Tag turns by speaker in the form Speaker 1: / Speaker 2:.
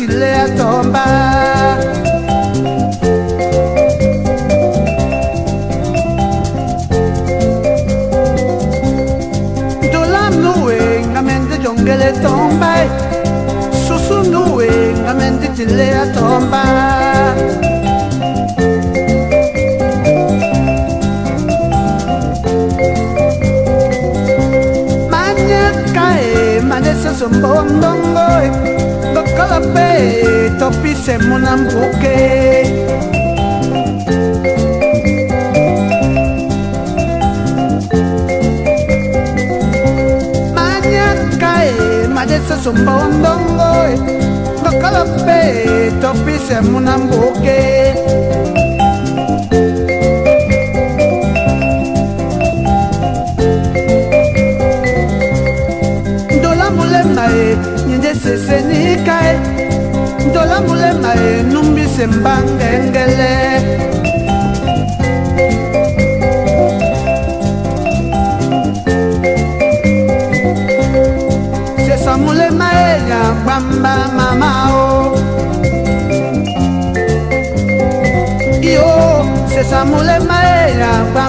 Speaker 1: tile a tomba. Dolam nuwe ngamente jongele tomba. Susu nuwe ngamente tile a tomba. Manesa sombondongo Dokalape topi se munambuke Manyakae Manesa sombondongo Dokalape topi se munambuke Nyende sese nikae Dola mulema numbi sembangengele Sesa mulema ya bamba mamao Yo sesa mulema ya bamba